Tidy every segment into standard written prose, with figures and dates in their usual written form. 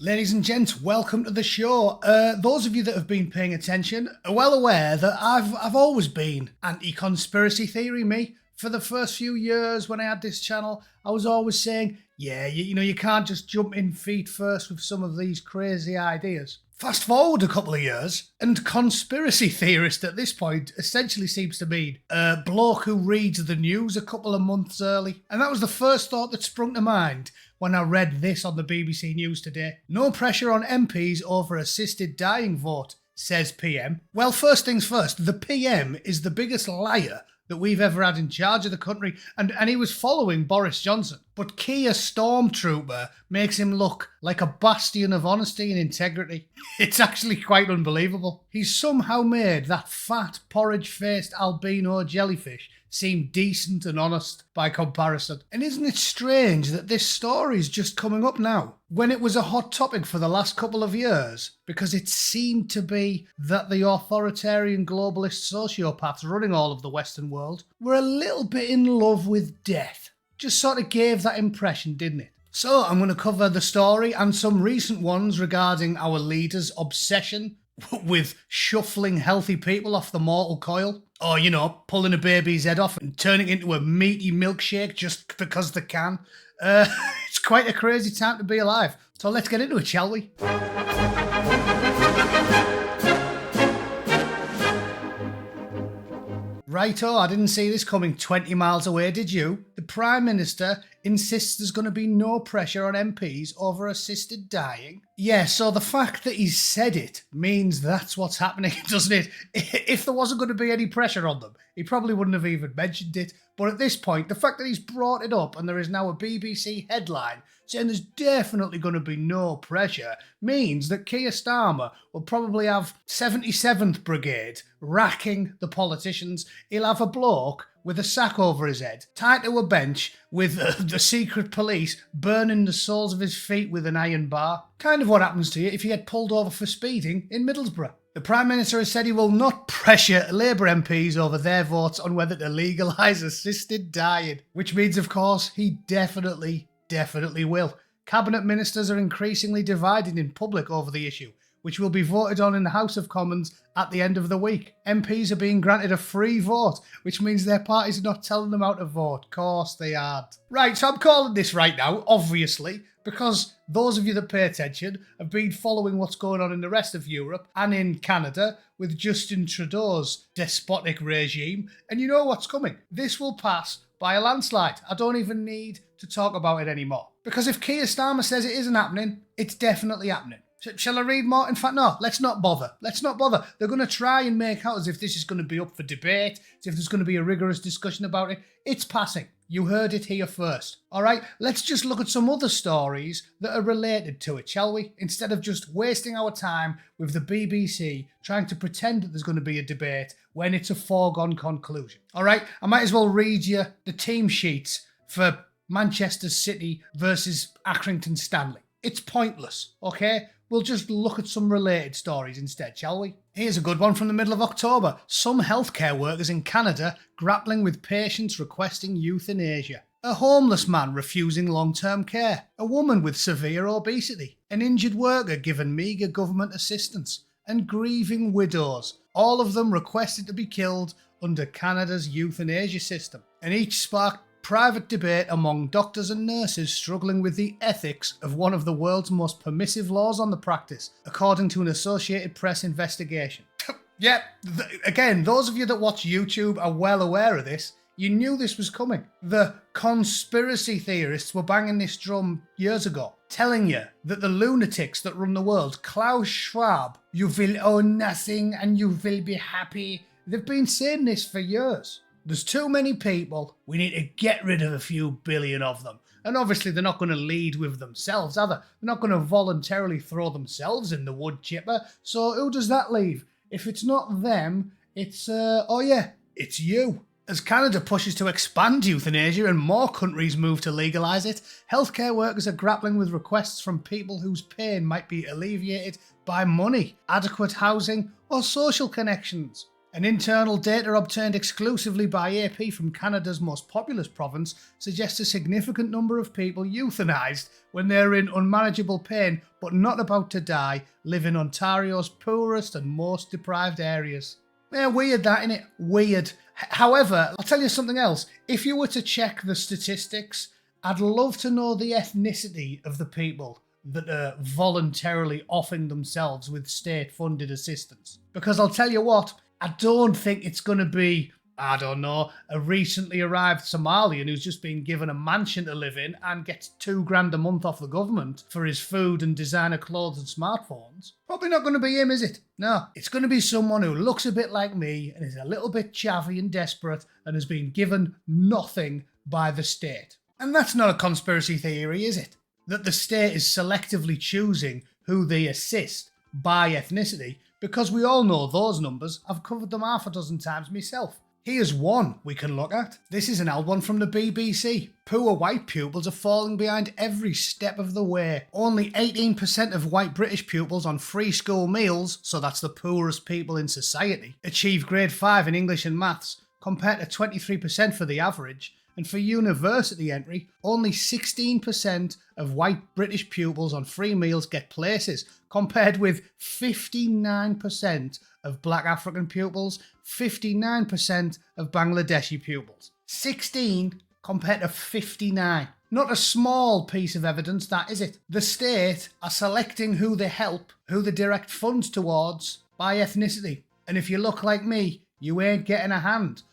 Ladies and gents, welcome to the show. Those of you that have been paying attention are well aware that I've always been anti-conspiracy theory, me. For the first few years when I had this channel, I was always saying, you can't just jump in feet first with some of these crazy ideas. Fast forward a couple of years, and conspiracy theorist at this point essentially seems to mean a bloke who reads the news a couple of months early. And that was the first thought that sprung to mind when I read this on the BBC News today. No pressure on MPs over assisted dying vote, says PM. Well, first things first, the PM is the biggest liar that we've ever had in charge of the country, and he was following Boris Johnson. But Keir Stormtrooper makes him look like a bastion of honesty and integrity. It's actually quite unbelievable. He's somehow made that fat, porridge-faced albino jellyfish seem decent and honest by comparison. And isn't it strange that this story's just coming up now, when it was a hot topic for the last couple of years? Because it seemed to be that the authoritarian globalist sociopaths running all of the Western world were a little bit in love with death. Just sort of gave that impression, didn't it? So I'm going to cover the story and some recent ones regarding our leader's obsession with shuffling healthy people off the mortal coil. Or, pulling a baby's head off and turning it into a meaty milkshake just because they can. It's quite a crazy time to be alive. So let's get into it, shall we? Righto, I didn't see this coming 20 miles away, did you? The Prime Minister insists there's going to be no pressure on MPs over assisted dying. Yeah, so the fact that he's said it means that's what's happening, doesn't it? If there wasn't going to be any pressure on them, he probably wouldn't have even mentioned it. But at this point, the fact that he's brought it up and there is now a BBC headline saying there's definitely going to be no pressure means that Keir Starmer will probably have 77th Brigade racking the politicians. He'll have a bloke with a sack over his head, tied to a bench with the secret police burning the soles of his feet with an iron bar. Kind of what happens to you if you get pulled over for speeding in Middlesbrough. The Prime Minister has said he will not pressure Labour MPs over their votes on whether to legalise assisted dying, which means, of course, he definitely will. Cabinet ministers are increasingly divided in public over the issue, which will be voted on in the House of Commons at the end of the week. MPs are being granted a free vote, which means their parties are not telling them how to vote. Of course they aren't. Right, so I'm calling this right now, obviously, because those of you that pay attention have been following what's going on in the rest of Europe and in Canada with Justin Trudeau's despotic regime, and you know what's coming. This will pass by a landslide. I don't even need to talk about it anymore. Because if Keir Starmer says it isn't happening, it's definitely happening. Shall I read more? In fact, no, let's not bother. They're going to try and make out as if this is going to be up for debate, as if there's going to be a rigorous discussion about it. It's passing. You heard it here first. All right, let's just look at some other stories that are related to it, shall we? Instead of just wasting our time with the BBC trying to pretend that there's going to be a debate when it's a foregone conclusion. All right, I might as well read you the team sheets for Manchester City versus Accrington Stanley. It's pointless, okay? We'll just look at some related stories instead, shall we? Here's a good one from the middle of October. Some healthcare workers in Canada grappling with patients requesting euthanasia. A homeless man refusing long-term care. A woman with severe obesity. An injured worker given meagre government assistance. And grieving widows. All of them requested to be killed under Canada's euthanasia system. And each sparked private debate among doctors and nurses struggling with the ethics of one of the world's most permissive laws on the practice, according to an Associated Press investigation. Again, those of you that watch YouTube are well aware of this. You knew this was coming. The conspiracy theorists were banging this drum years ago, telling you that the lunatics that run the world, Klaus Schwab, you will own nothing and you will be happy. They've been saying this for years. There's too many people. We need to get rid of a few billion of them. And obviously they're not going to lead with themselves, are they? They're not going to voluntarily throw themselves in the wood chipper. So who does that leave? If it's not them, it's, it's you. As Canada pushes to expand euthanasia and more countries move to legalise it, healthcare workers are grappling with requests from people whose pain might be alleviated by money, adequate housing or social connections. And internal data obtained exclusively by AP from Canada's most populous province suggests a significant number of people euthanized when they're in unmanageable pain but not about to die live in Ontario's poorest and most deprived areas. Yeah, weird that, innit? Weird. However, I'll tell you something else. If you were to check the statistics, I'd love to know the ethnicity of the people that are voluntarily offing themselves with state-funded assistance. Because I'll tell you what, I don't think it's going to be, I don't know, a recently arrived Somalian who's just been given a mansion to live in and gets $2,000 a month off the government for his food and designer clothes and smartphones. Probably not going to be him, is it? No, it's going to be someone who looks a bit like me and is a little bit chavvy and desperate and has been given nothing by the state. And that's not a conspiracy theory, is it? That the state is selectively choosing who they assist by ethnicity, because we all know those numbers. I've covered them half a dozen times myself. Here's one we can look at. This is an old one from the BBC. Poor white pupils are falling behind every step of the way. Only 18% of white British pupils on free school meals, so that's the poorest people in society, achieve grade 5 in English and maths, compared to 23% for the average. And for university entry, only 16% of white British pupils on free meals get places, compared with 59% of black African pupils, 59% of Bangladeshi pupils. 16 compared to 59. Not a small piece of evidence, that, is it? The state are selecting who they help, who they direct funds towards, by ethnicity. And if you look like me, you ain't getting a hand.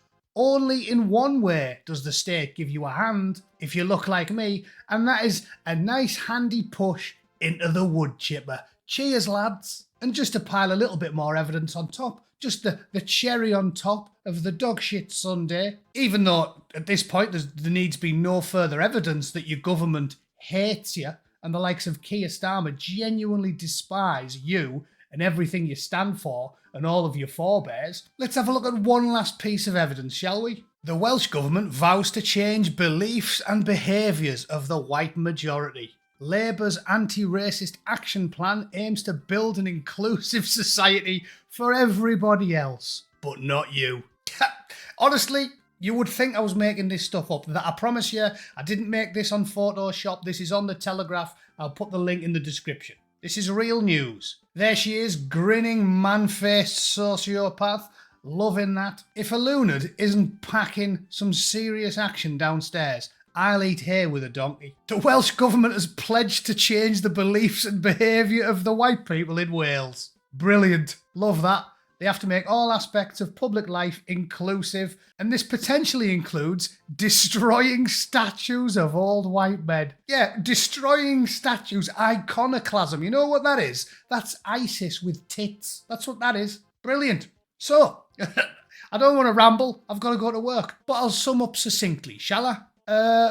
Only in one way does the state give you a hand, if you look like me, and that is a nice handy push into the wood chipper. Cheers, lads. And just to pile a little bit more evidence on top, just the cherry on top of the dog shit Sunday, even though at this point there needs to be no further evidence that your government hates you and the likes of Keir Starmer genuinely despise you and everything you stand for and all of your forebears. Let's have a look at one last piece of evidence, shall we? The Welsh Government vows to change beliefs and behaviours of the white majority. Labour's anti-racist action plan aims to build an inclusive society for everybody else, but not you. Honestly, you would think I was making this stuff up. That I promise you, I didn't make this on Photoshop. This is on the Telegraph. I'll put the link in the description. This is real news. There she is, grinning, man-faced sociopath. Loving that. If a Lunard isn't packing some serious action downstairs, I'll eat hay with a donkey. The Welsh Government has pledged to change the beliefs and behaviour of the white people in Wales. Brilliant. Love that. They have to make all aspects of public life inclusive, and this potentially includes destroying statues of old white men. Yeah, destroying statues, iconoclasm. You know what that is? That's ISIS with tits. That's what that is. Brilliant. So, I don't want to ramble. I've got to go to work. But I'll sum up succinctly, shall I?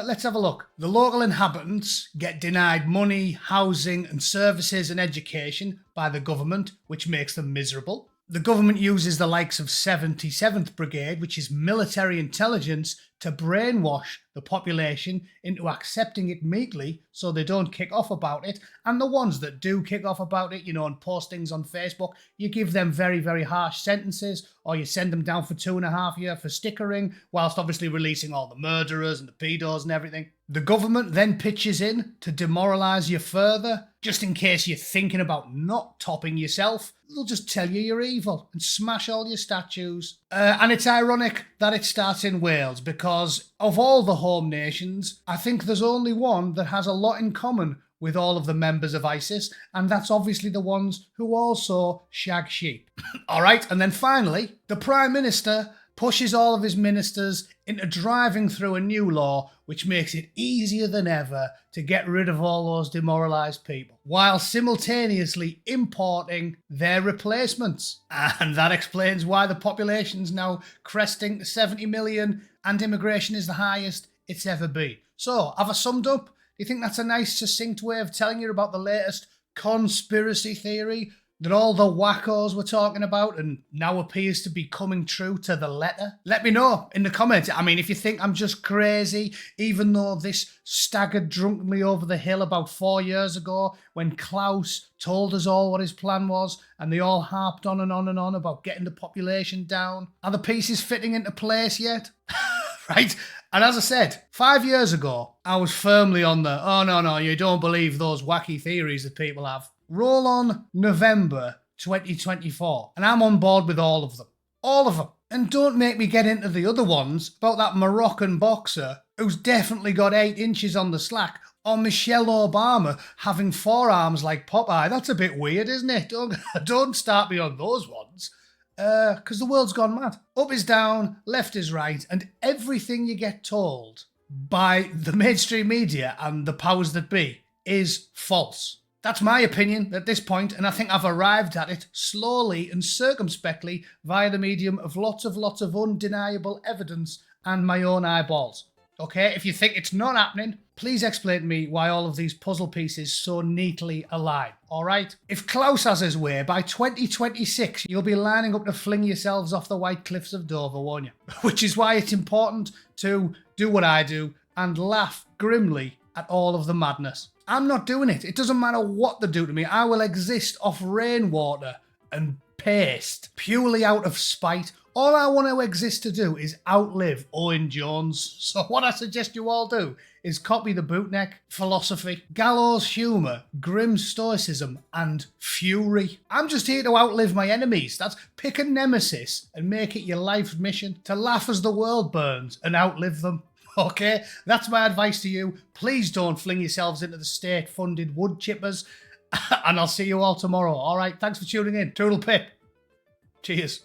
Let's have a look. The local inhabitants get denied money, housing and services and education by the government, which makes them miserable. The government uses the likes of 77th Brigade, which is military intelligence, to brainwash the population into accepting it meekly so they don't kick off about it. And the ones that do kick off about it, you know, on postings on Facebook, you give them very, very harsh sentences, or you send them down for 2.5 years for stickering, whilst obviously releasing all the murderers and the pedos and everything. The government then pitches in to demoralise you further, just in case you're thinking about not topping yourself. They'll just tell you you're evil and smash all your statues. And it's ironic that it starts in Wales, because of all the home nations, I think there's only one that has a lot in common with all of the members of ISIS, and that's obviously the ones who also shag sheep. All right, and then finally, the Prime Minister pushes all of his ministers into driving through a new law which makes it easier than ever to get rid of all those demoralised people, while simultaneously importing their replacements. And that explains why the population's now cresting to 70 million and immigration is the highest it's ever been. So, have I summed up? Do you think that's a nice, succinct way of telling you about the latest conspiracy theory that all the wackos were talking about and now appears to be coming true to the letter? Let me know in the comments. I mean, if you think I'm just crazy, even though this staggered drunkenly over the hill about 4 years ago when Klaus told us all what his plan was and they all harped on and on and on about getting the population down. Are the pieces fitting into place yet? Right? And as I said, 5 years ago, I was firmly on the, oh no, you don't believe those wacky theories that people have. Roll on November 2024, and I'm on board with all of them. All of them. And don't make me get into the other ones about that Moroccan boxer who's definitely got 8 inches on the slack, or Michelle Obama having forearms like Popeye. That's a bit weird, isn't it? Don't start me on those ones. Because the world's gone mad. Up is down, left is right, and everything you get told by the mainstream media and the powers that be is false. That's my opinion at this point, and I think I've arrived at it slowly and circumspectly via the medium of lots of undeniable evidence and my own eyeballs. Okay, if you think it's not happening, please explain to me why all of these puzzle pieces so neatly align, alright? If Klaus has his way, by 2026 you'll be lining up to fling yourselves off the white cliffs of Dover, won't you? Which is why it's important to do what I do and laugh grimly at all of the madness. I'm not doing it. It doesn't matter what they do to me. I will exist off rainwater and paste purely out of spite. All I want to exist to do is outlive Owen Jones. So what I suggest you all do is copy the Bootneck philosophy, gallows humour, grim stoicism, and fury. I'm just here to outlive my enemies. That's pick a nemesis and make it your life's mission to laugh as the world burns and outlive them. Okay, that's my advice to you. Please don't fling yourselves into the state-funded wood chippers. And I'll see you all tomorrow. All right, thanks for tuning in. Toodle pip. Cheers.